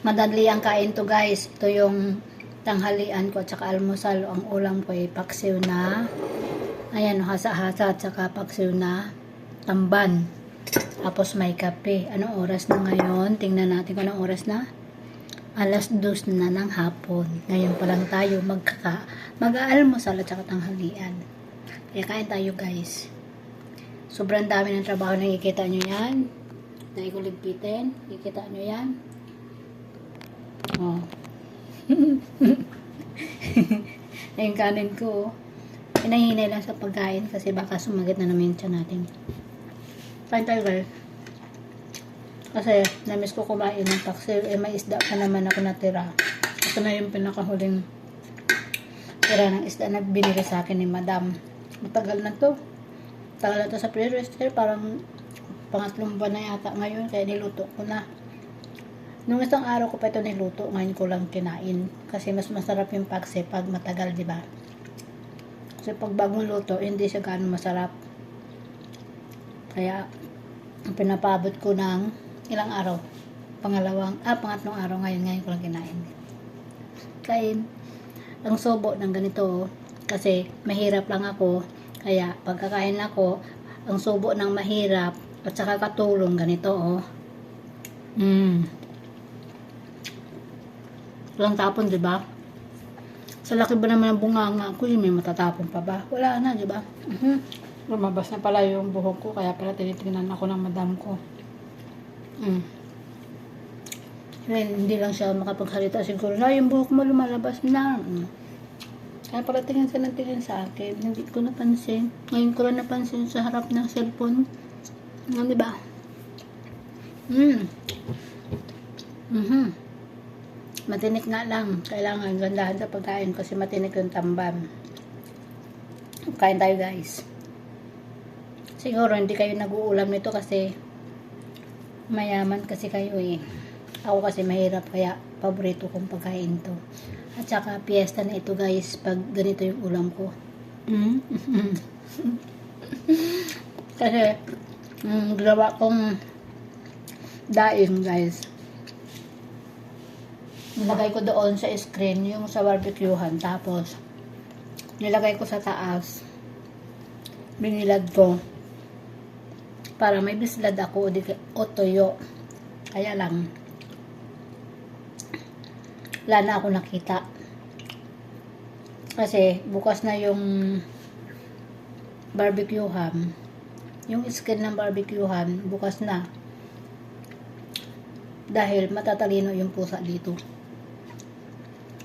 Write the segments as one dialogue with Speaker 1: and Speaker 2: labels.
Speaker 1: Madali ang kain to guys. Ito yung tanghalian ko at saka almusal. Ang ulam ko ay paksiw na, ayan, hasa-hasa at saka paksiw na tamban. Tapos may kape. Anong oras na ngayon? Tingnan natin kung anong oras na. 2:00 na ng hapon. Ngayon pa lang tayo mag-aalmusal at saka tanghalian. Kaya kain tayo guys. Sobrang dami ng trabaho. Nakikita nyo yan. Dahil ko ligpitin. Nakikita nyo yan. Oh. Na yung kanin ko, hinahinay lang sa pagkain kasi baka sumagat na naman yung tiyan natin. Kain tayo guys. Kasi namiss ko kumain ng paksiw. May isda pa naman ako natira. Ito na yung pinakahuling tira ng isda na binili sa akin ni madam. Matagal na to. Tagal na to sa pre-rester. Parang pangatlong buwan na yata ngayon. Kaya niluto ko na. Nung isang araw ko pa ito niluto, ngayon ko lang kinain. Kasi mas masarap yung paksi pag matagal, di ba? Kasi pag bagong luto, hindi siya gaano masarap. Kaya, pinapabot ko ng ilang araw. Pangatlong araw ngayon ko lang kinain. Kain. Ang sobo ng ganito, kasi mahirap lang ako. Kaya, pagkakain ako, ang sobo ng mahirap, at saka katulong ganito, oh. Walang tapon, di ba? Sa laki ba naman ng bunganga ko, may matatapon pa ba? Wala na, di ba? Lumabas na pala yung buhok ko, kaya pala tinitingnan ako ng madam ko. Hindi lang siya makapagsalita. Siguro na yung buhok mo lumalabas na. Kaya pala tingin siya ng tingin sa akin. Hindi ko napansin. Ngayon ko lang napansin sa harap ng cellphone. Di ba? Matinik nga lang. Kailangan gandahan sa pagkain kasi matinik yung tamban. Kain tayo guys. Siguro hindi kayo nag-uulam nito kasi mayaman kasi kayo eh. Ako kasi mahirap kaya paborito kong pagkain to. At saka piyesta na ito guys pag ganito yung ulam ko. Kasi ginawa kong daing guys. Nilagay ko doon sa screen yung sa barbecuehan. Tapos, nilagay ko sa taas. Binilad ko. Para may bislad ako o tuyo. Kaya lang, wala na ako nakita. Kasi, bukas na yung barbecuehan. Yung screen ng barbecuehan, bukas na. Dahil matatalino yung pusa dito.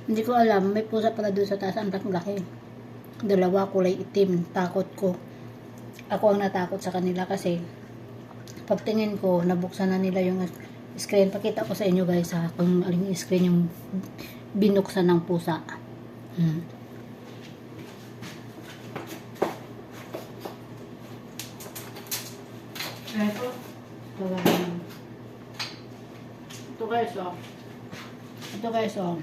Speaker 1: Hindi ko alam, may pusa pala doon sa taas, ang laki. Dalawa, kulay itim, takot ko. Ako ang natakot sa kanila kasi pagtingin ko, nabuksan na nila yung screen. Pakita ko sa inyo guys ha, kung aling screen yung binuksan ng pusa. Ito guys oh. Ito guys oh.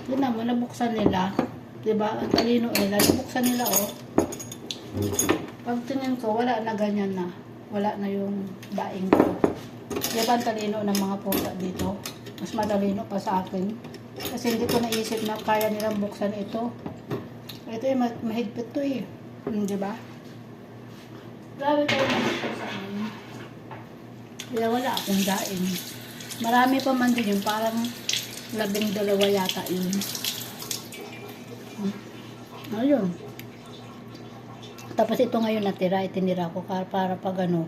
Speaker 1: Yun naman, nabuksan nila. Diba? Ang talino nila. Nabuksan nila, oh. Pagtingin ko, wala na ganyan na. Wala na yung daing ko. Diba ang talino ng mga pusa dito? Mas matalino pa sa akin. Kasi hindi ko naisip na kaya nilang buksan ito. Ito eh, mahigpit to eh. Diba? Grabe tayo naman sa akin. Kaya wala akong daing. Marami pa man din yung parang 12 yata yun. Ayun. Tapos ito ngayon natira, itinira ko para pag ano,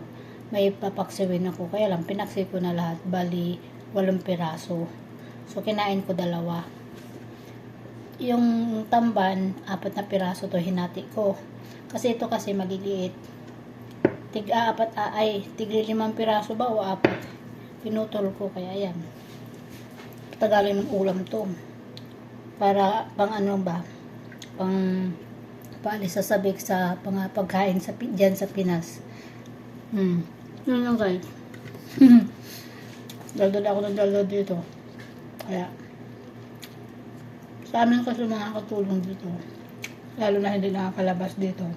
Speaker 1: may papaksiwin ako. Kaya lang, pinaksi ko na lahat. Bali, 8 piraso. So, kinain ko 2. Yung tamban, 4 na piraso to hinati ko. Kasi ito kasi maliliit. Tig-5 piraso ba o 4? Pinutol ko, kaya yan. Tagalin ng ulam to. Para pang ano ba? Pang paalis sa sabik sa pagkain sa dyan sa Pinas. Yun lang guys. Daldal ako ng daldal dito. Kaya sa amin kasi nakakatulong dito. Lalo na hindi nakakalabas dito.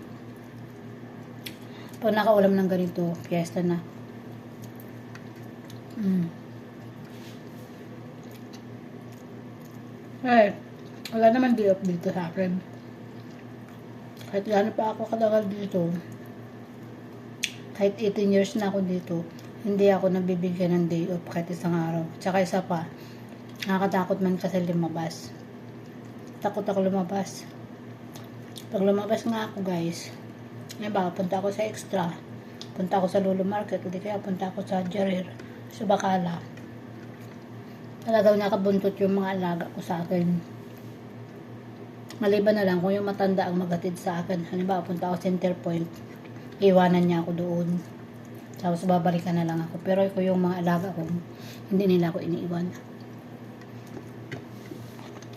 Speaker 1: Pag nakaulam ng ganito, fiesta na. Eh, wala naman day off dito sa akin. Kahit gano'n pa ako katagal dito, kahit 18 years na ako dito, hindi ako nabibigyan ng day off kahit isang araw. Tsaka isa pa, nakakatakot man kasi lumabas. Takot ako lumabas. Pag lumabas nga ako guys, ba, punta ako sa Extra, punta ako sa Lulu Market, hindi kaya punta ako sa Jarir, sa Bacala. Talagang nakabuntot yung mga alaga ko sa akin. Maliban na lang kung yung matanda ang maghatid sa akin. Halimbawa, punta ako Center Point, iwanan niya ako doon. Tapos babalikan na lang ako. Pero kung yung mga alaga ko, hindi nila ako iniiwan.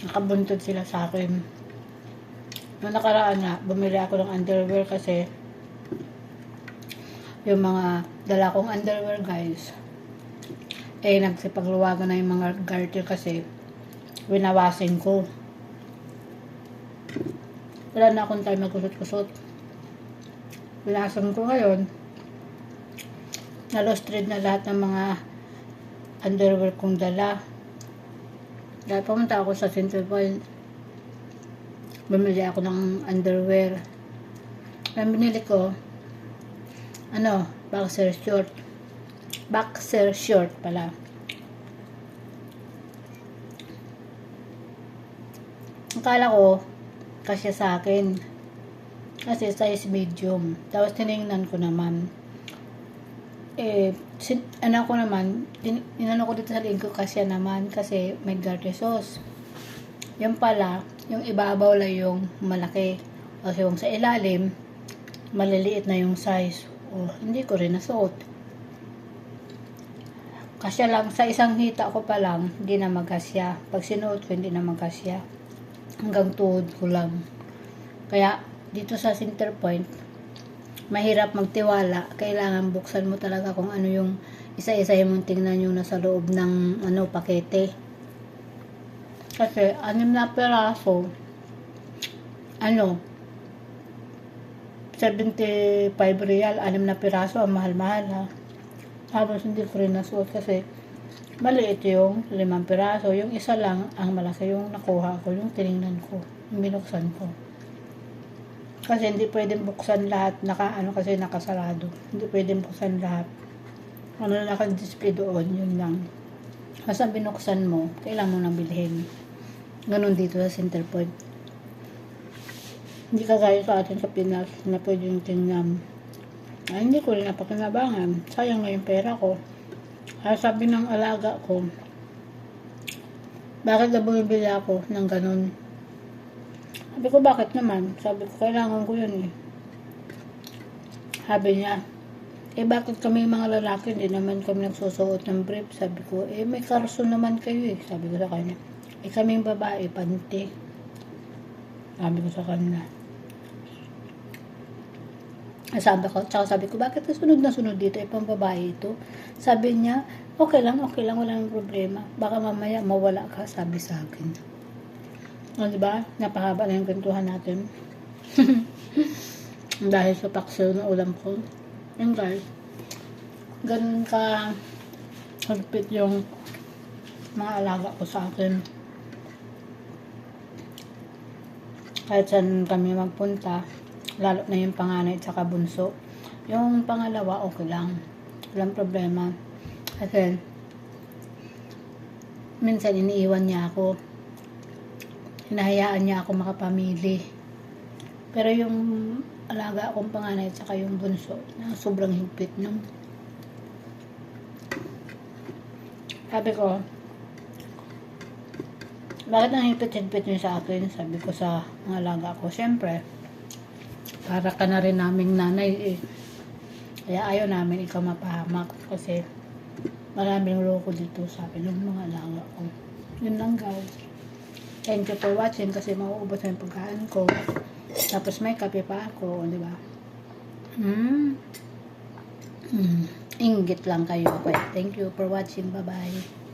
Speaker 1: Nakabuntot sila sa akin. Noong nakaraan nga, bumili ako ng underwear kasi yung mga dala kong underwear guys, eh nagsipagluwagan na yung mga garter kasi winawasin ko. Wala na akong time magkusot-kusot. Winasan ko ngayon. Na-lost thread na lahat ng mga underwear kong dala. Dahil pumunta ako sa Center Point, bumili ako ng underwear. Ang binili ko, boxer short. Boxer short pala. Akala ko, kasya sa akin. Kasi size medium. Tapos tinignan ko naman. Ko naman, inano ko dito sa lingko kasya naman kasi may garter sauce. Yung pala, yung ibabaw lang yung malaki. Kasi yung sa ilalim, maliliit na yung size. Hindi ko rin nasuot. Kasya lang, sa isang hita ko pa lang, hindi na magkasya. Pag sinuot ko, hindi na magkasya. Hanggang tuhod ko lang. Kaya, dito sa Center Point, mahirap magtiwala. Kailangan buksan mo talaga kung ano yung isa-isa mong tingnan yung nasa loob ng pakete. Kasi, 6 na peraso, 75 real, 6 na piraso, ang mahal-mahal ha. Tapos hindi ko rin nasuot kasi maliit yung 5 piraso. Yung isa lang, ang malaki yung nakuha ko, yung tinignan ko, yung binuksan ko. Kasi hindi pwedeng buksan lahat, kasi nakasarado. Hindi pwedeng buksan lahat. Ano na naka-display doon, yun lang. Basta binuksan mo, kailangan mo nang bilhin. Ganun dito sa Center Point. Hindi kagaya sa atin sa Pinas na pwede yung tingnan. Hindi ko rin napakinabangan. Sayang na yung pera ko. Kaya sabi ng alaga ko, bakit na bumibili ako ng ganun? Sabi ko, bakit naman? Sabi ko, kailangan ko yun eh. Sabi niya, bakit kami mga lalaki, hindi naman kami nagsusuot ng brief? Sabi ko, may karson naman kayo eh. Sabi ko sa kanya, kaming babae, panty. Sabi ko sa kanya. Sabi ko, bakit nasunod na sunod dito? Pang babae ito. Sabi niya, okay lang, walang problema. Baka mamaya mawala ka, sabi sa akin. Diba? Napahaba na yung kwentuhan natin. Dahil sa paksiw na ulam ko. Yung guys, ganun ka hagpit yung mga alaga ko sa akin. Kahit saan kami magpunta, lalo na yung panganay at saka bunso. Yung pangalawa, okay lang. Walang problema. Kasi, minsan iniiwan niya ako. Hinahayaan niya ako makapamili. Pero yung alaga akong panganay at saka yung bunso, na sobrang higpit nung. Sabi ko, bakit nang higpit-higpit niyo sa akin? Sabi ko sa mga alaga ko, syempre, para ka na rin naming nanay eh. Kaya ayaw namin ikaw mapahamak kasi maraming loko dito sa akin ng mga alaga ko. Yun lang guys. Thank you for watching kasi mauubos na yung pagkain ko. Tapos may kape pa ako, di ba? Inggit lang kayo. Okay. Thank you for watching. Bye-bye.